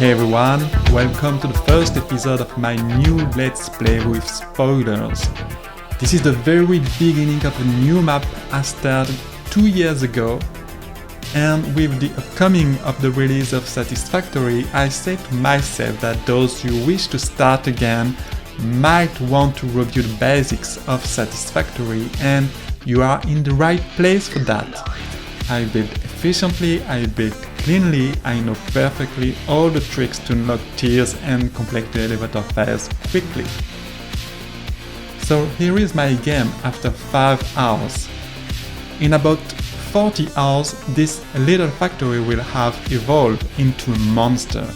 Hey everyone, welcome to the first episode of my new Let's Play with spoilers. This is the very beginning of a new map I started 2 years ago, and with the upcoming of the release of Satisfactory, I said to myself that those who wish to start again might want to review the basics of Satisfactory, and you are in the right place for that. I build efficiently, I build cleanly, I know perfectly all the tricks to unlock tiers and complete the elevator phase quickly. So here is my game after 5 hours. In about 40 hours, this little factory will have evolved into a monster,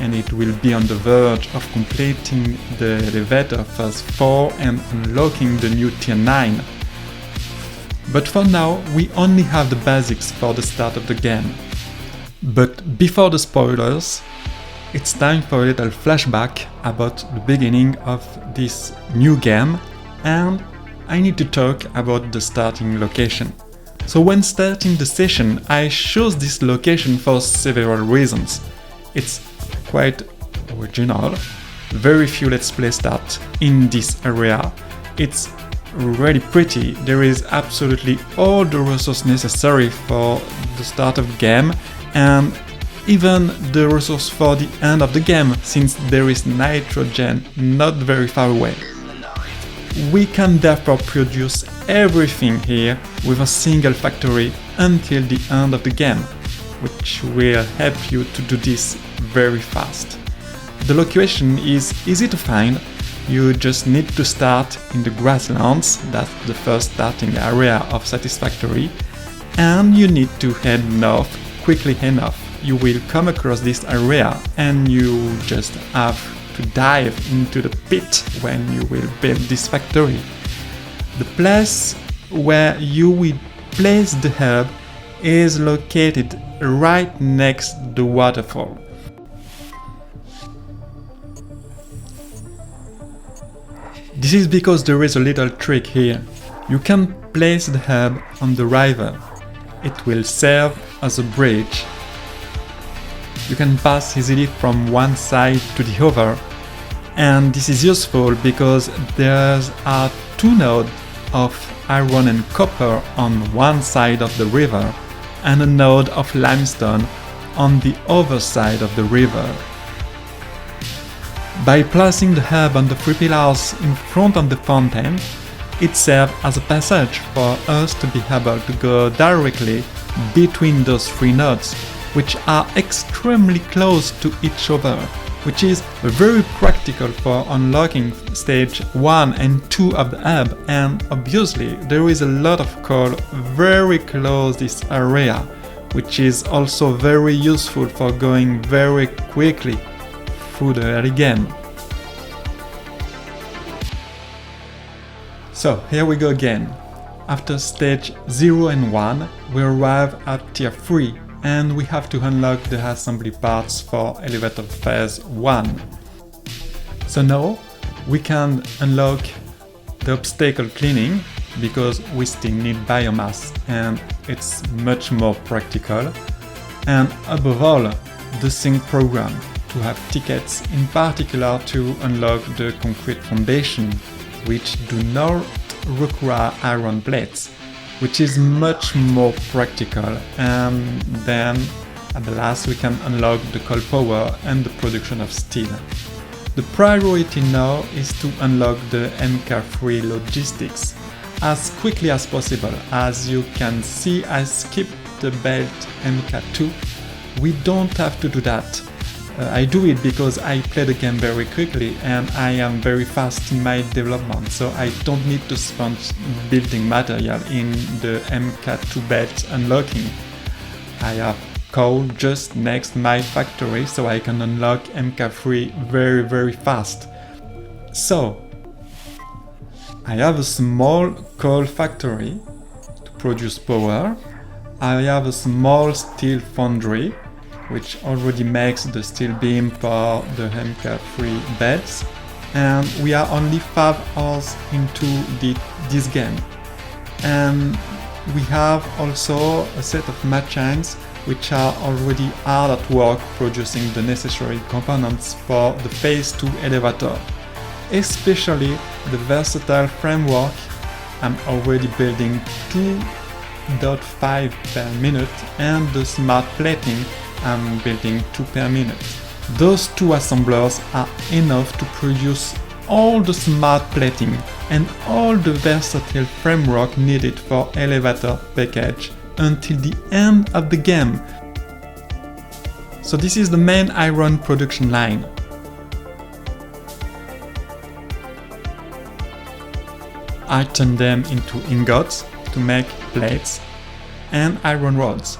and it will be on the verge of completing the elevator phase 4 and unlocking the new tier 9. But for now, we only have the basics for the start of the game. But before the spoilers, it's time for a little flashback about the beginning of this new game, and I need to talk about the starting location. So when starting the session, I chose this location for several reasons. It's quite original, very few Let's Play start in this area. It's really pretty, there is absolutely all the resources necessary for the start of the game, and even the resource for the end of the game, since there is nitrogen not very far away. We can therefore produce everything here with a single factory until the end of the game, which will help you to do this very fast. The location is easy to find. You just need to start in the grasslands, that's the first starting area of Satisfactory, and you need to head north quickly enough. You will come across this area and you just have to dive into the pit when you will build this factory. The place where you will place the hub is located right next to the waterfall. This is because there is a little trick here. You can place the hub on the river. It will serve as a bridge. You can pass easily from one side to the other, and this is useful because there are 2 nodes of iron and copper on one side of the river and a node of limestone on the other side of the river. By placing the hub on the 3 pillars in front of the fountain, it serves as a passage for us to be able to go directly between those 3 nodes, which are extremely close to each other, which is very practical for unlocking stage 1 and 2 of the hub, and obviously there is a lot of coal very close to this area, which is also very useful for going very quickly through the early game. So here we go again. After stage 0 and 1, we arrive at tier 3 and we have to unlock the assembly parts for elevator phase 1. So now we can unlock the obstacle cleaning because we still need biomass and it's much more practical. And above all, the sync program, to have tickets in particular to unlock the concrete foundation, which do not require iron blades, which is much more practical. And then at the last we can unlock the coal power and the production of steel. The priority now is to unlock the MK3 logistics as quickly as possible. As you can see, I skipped the belt MK2. We don't have to do that. I do it because I play the game very quickly and I am very fast in my development, so I don't need to spend building material in the MK2 belt unlocking. I have coal just next to my factory, so I can unlock MK3 very fast. So I have a small coal factory to produce power. I have a small steel foundry which already makes the steel beam for the MK3 beds, and we are only 5 hours into this game. And we have also a set of machines which are already hard at work producing the necessary components for the Phase 2 elevator. Especially the versatile framework. I'm already building 2.5 per minute, and the smart plating I'm building 2 per minute. Those two assemblers are enough to produce all the smart plating and all the versatile framework needed for elevator package until the end of the game. So this is the main iron production line. I turn them into ingots to make plates and iron rods.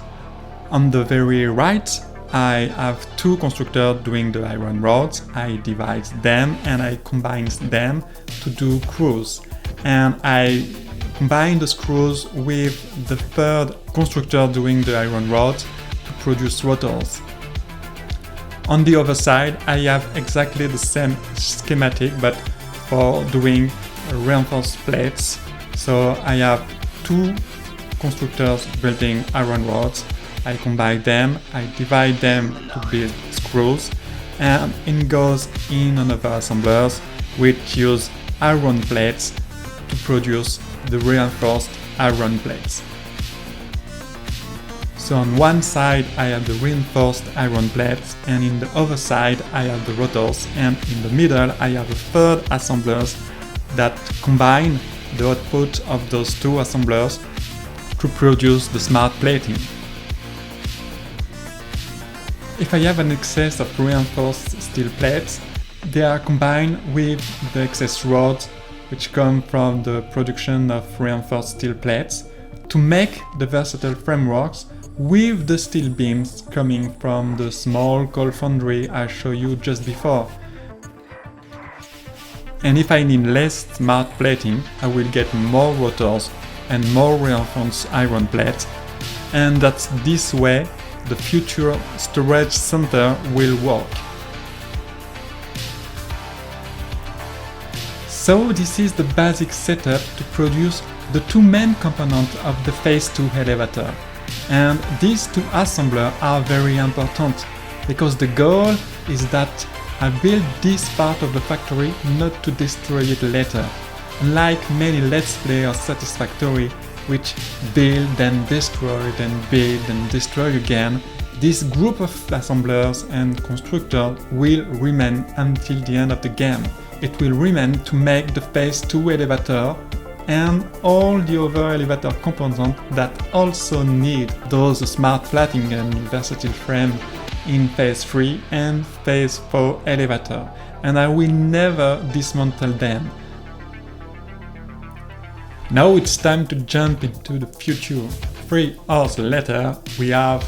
On the very right, I have two constructors doing the iron rods. I divide them and I combine them to do screws. And I combine the screws with the third constructor doing the iron rods to produce rotors. On the other side, I have exactly the same schematic, but for doing reinforced plates. So I have two constructors building iron rods. I combine them, I divide them to build screws, and it goes in another assemblers which use iron plates to produce the reinforced iron plates. So on one side I have the reinforced iron plates, and in the other side I have the rotors, and in the middle I have a third assemblers that combine the output of those two assemblers to produce the smart plating. If I have an excess of reinforced steel plates, they are combined with the excess rods which come from the production of reinforced steel plates to make the versatile frameworks with the steel beams coming from the small coal foundry I showed you just before. And if I need less smart plating, I will get more rotors and more reinforced iron plates, and that's this way the future storage center will work. So this is the basic setup to produce the two main components of the Phase 2 elevator. And these two assemblers are very important because the goal is that I build this part of the factory not to destroy it later. Unlike many Let's Play or Satisfactory, which build and destroy, then build and destroy again, this group of assemblers and constructors will remain until the end of the game. It will remain to make the Phase 2 elevator and all the other elevator components that also need those smart plating and versatile frame in Phase 3 and Phase 4 elevator, and I will never dismantle them. Now it's time to jump into the future. 3 hours later, we have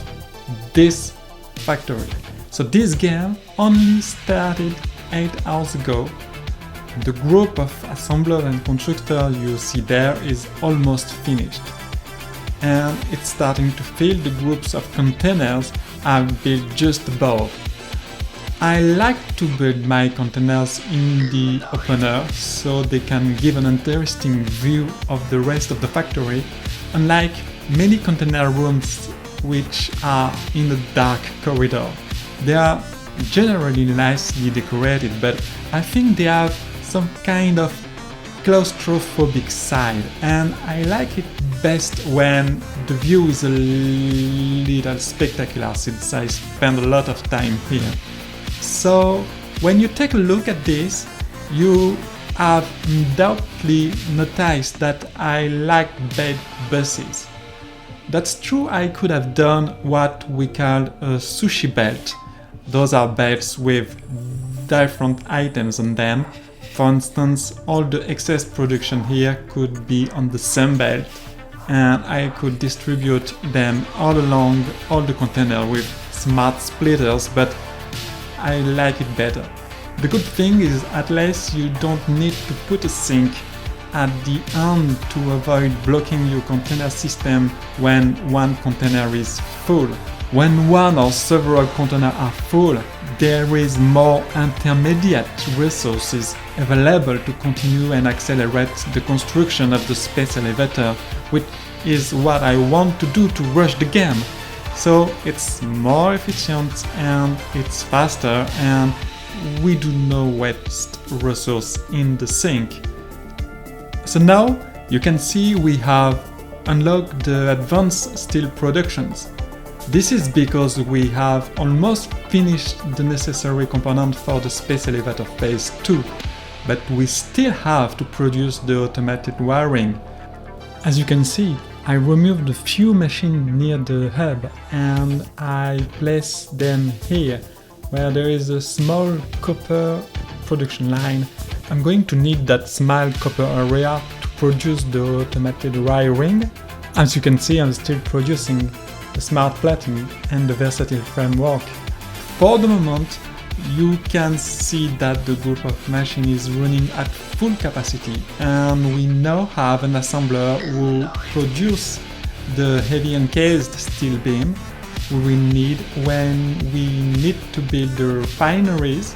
this factory. So this game only started 8 hours ago. The group of assemblers and constructors you see there is almost finished. And it's starting to fill the groups of containers I've built just above. I like to build my containers in the opener so they can give an interesting view of the rest of the factory, unlike many container rooms which are in a dark corridor. They are generally nicely decorated, but I think they have some kind of claustrophobic side, and I like it best when the view is a little spectacular, since I spend a lot of time here. So when you take a look at this, you have undoubtedly noticed that I like bed buses. That's true, I could have done what we call a sushi belt. Those are belts with different items on them. For instance, all the excess production here could be on the same belt, and I could distribute them all along all the container with smart splitters, but I like it better. The good thing is at least you don't need to put a sink at the end to avoid blocking your container system when one container is full. When one or several containers are full, there is more intermediate resources available to continue and accelerate the construction of the space elevator, which is what I want to do to rush the game. So it's more efficient and it's faster, and we do not waste resource in the sink. So now you can see we have unlocked the advanced steel productions. This is because we have almost finished the necessary component for the space elevator phase 2, but we still have to produce the automated wiring. As you can see, I removed a few machines near the hub and I placed them here, where there is a small copper production line. I'm going to need that small copper area to produce the automated wiring. As you can see, I'm still producing the smart plating and the versatile framework. For the moment, you can see that the group of machines is running at full capacity, and we now have an assembler who produces the heavy encased steel beam we will need when we need to build the refineries,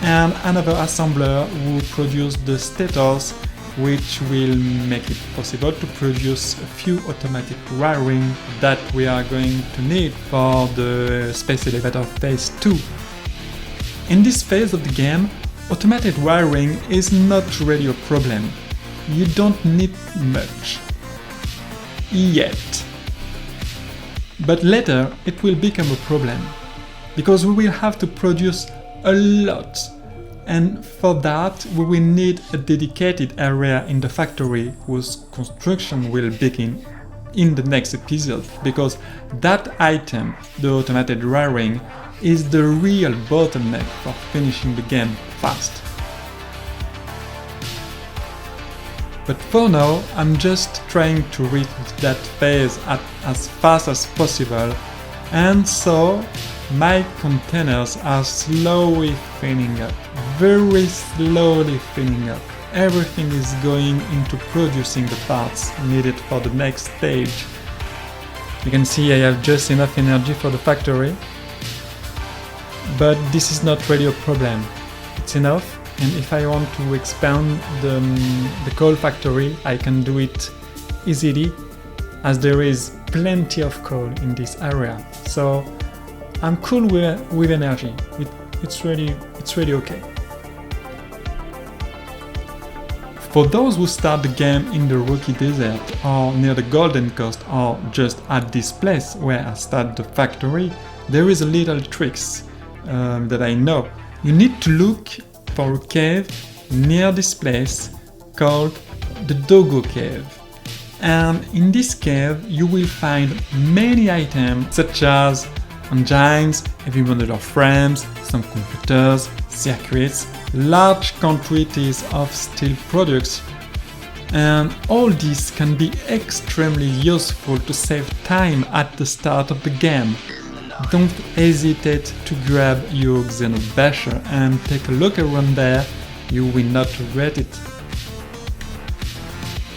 and another assembler who produces the stators, which will make it possible to produce a few automatic wiring that we are going to need for the space elevator phase 2. In this phase of the game, automated wiring is not really a problem. You don't need much. Yet. But later it will become a problem, because we will have to produce a lot. And for that, we will need a dedicated area in the factory whose construction will begin in the next episode, because that item, the automated wiring, is the real bottleneck for finishing the game fast. But for now, I'm just trying to reach that phase as fast as possible, and so my containers are slowly filling up, very slowly filling up. Everything is going into producing the parts needed for the next stage. You can see I have just enough energy for the factory, but this is not really a problem. It's enough, and if I want to expand the coal factory, I can do it easily, as there is plenty of coal in this area. So I'm cool with energy. It's really okay. For those who start the game in the Rocky Desert or near the Golden Coast or just at this place where I start the factory, there is a little tricks that I know. You need to look for a cave near this place called the Dogo Cave. And in this cave you will find many items such as engines, heavy modular frames, some computers, circuits, large quantities of steel products, and all this can be extremely useful to save time at the start of the game. Don't hesitate to grab your Xenobasher and take a look around there, you will not regret it.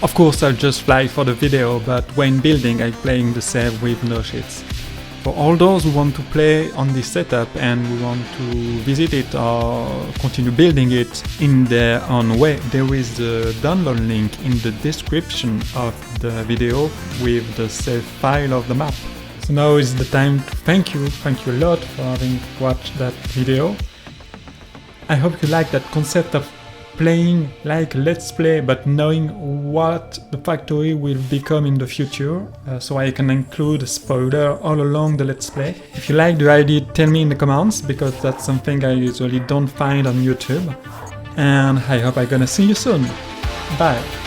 Of course I'll just fly for the video, but when building I'm playing the save with no cheats. For all those who want to play on this setup and who want to visit it or continue building it in their own way, there is the download link in the description of the video with the save file of the map. So now is the time to thank you a lot for having watched that video. I hope you like that concept of playing like Let's Play, but knowing what the factory will become in the future, so I can include a spoiler all along the Let's Play. If you like the idea, tell me in the comments, because that's something I usually don't find on YouTube. And I hope I'm gonna see you soon. Bye!